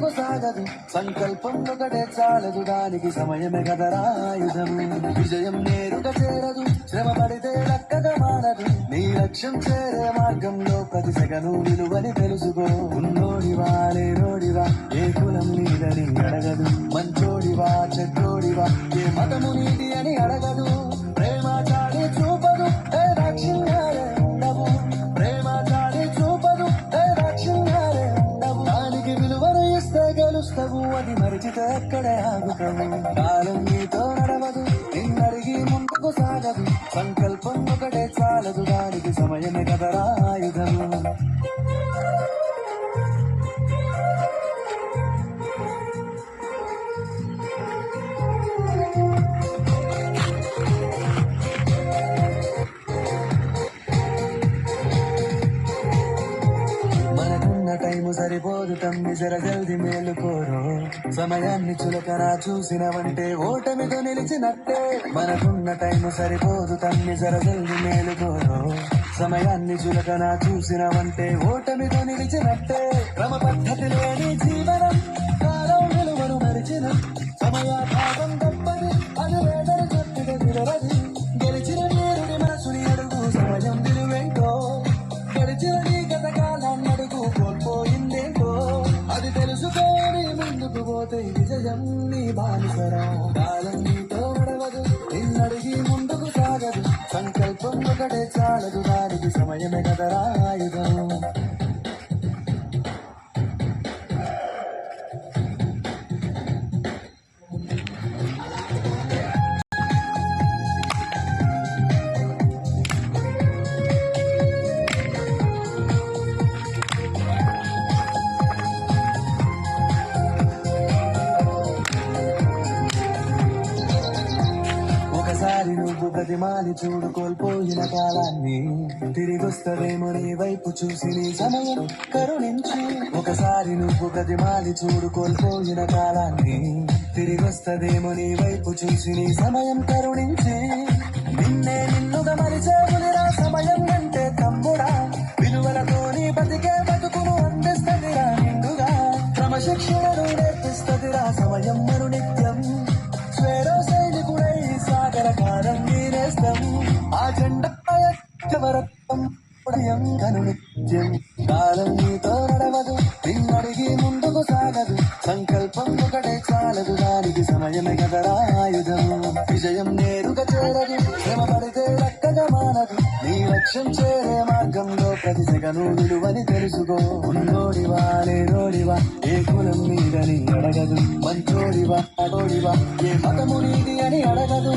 ముందుకు సాగదు సంకల్పం ఒకటే చాలదు దానికి సమయమే కదరాయుధము విజయం నేరుగా చేరదు శ్రమ పడితే లక్కగా మారదు నీ లక్ష్యం చేరే మార్గంలో ప్రతి సెగను విలువని తెలుసుకో ఉన్నోడివా లేనోడివా ఏ కులం నీదని అడగదు మంచోడివా చెడ్డోడివా ఏ మతము నీది అని అడగదు ప్రేమ చాలి చూపదు ఏ దాక్షిణ్యాలే ఉండవు ప్రేమ చాలి చూపదు ఏ దాక్షిణ్యాలే ఉండవు దానికి విలువను ఇస్తే గెలుస్తావు అది మరిచితే అక్కడే ఆగుతావు కాలం నీతో నడవదు నిన్నడిగి ముందుకు సాగదు సంకల్పం ఒకటే చాలదు దానికి సమయమే కదరాయుధము టైము సరిపోదు తమ్మి జర జల్ది మేలుకోరు సమయాన్ని చులకనా చూసినవంటే ఓటమితో నిలిచినట్టే మనకున్న టైము సరిపోదు తమ్మి జర జల్ది మేలుకోరు సమయాన్ని చులకనా చూసినవంటే ఓటమితో నిలిచినట్టే క్రమ పద్ధతి లేని జీవనం కాలం విలువను మరిచిన సమయాభావం తప్పది అది వేదన చెట్టుగా విడరది గెలిచిన వీరుడి మనసుని అడుగు సమయం విలువేంటో గడిచిన నీ గత కాలాన్ని అడుగు కోల్పోయిందేంటో అది తెలుసుకొని ముందుకు పోతే విజయం నీ బానిసరా కాలం నీతో నడవదు నిన్నడిగి ముందుకు సాగదు సంకల్పం ఒకటే చాలదు దానికి సమయమే కదరాయుధం ఒకసారి నువ్వు ప్రతిమాని చూడు కోల్పోయిన కాలాన్ని తిరిగొస్తవేమో నీ వైపు చూసి నీ సమయం కరుణించు ఒకసారి నువ్వు ప్రతిమాని చూడు కోల్పోయిన కాలాన్ని తిరిగొస్తదేమో నీ వైపు చూసి నీ సమయం కరుణించి నిన్నే నిన్నుగా మరిచేవులిరా సమయం అంటే తమ్ముడా విలువలతో నీ బతికే బతుకును అందిస్తదిరా నిండుగా క్రమశిక్షణను నేర్పిస్తదిరా సమయం మరు నిత్యం స్వేరో సైనికుడై సాగర కాలం నీరేస్తాం ఆ జెండా వరత్వం నిత్యం కాలం నీతో నడవదు నిన్నడిగి ముందుకు సాగదు సంకల్పం ఒకటే చాలదు దానికి సమయమే కదరాయుధము విజయం నేరుగా చేరదు శ్రమ పడితే లక్కగా మానదు నీ లక్ష్యం చేరే మార్గంలో ప్రతి సెగను విలువని తెలుసుకో ఉన్నోడివా లేనోడివా ఏ కులం నీదని అడగదు మంచోడివా అడోడివా ఏ మతము నీది అని అడగదు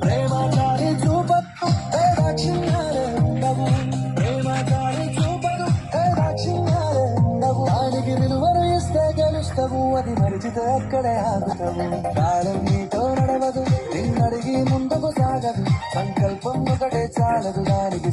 ప్రేమ చాలి చూపదు ఏ దాక్షిణ్యాలే ఉండవు ప్రేమ చాలి చూపదు ఏ దాక్షిణ్యాలే ఉండవు దానికి విలువను ఇస్తే గెలుస్తావు అది మరిచితే అక్కడే ఆగుతావు కాలం నీతో నడవదు నిన్నడిగి ముందుకు సాగదు సంకల్పం ఒకటే చాలదు దానికి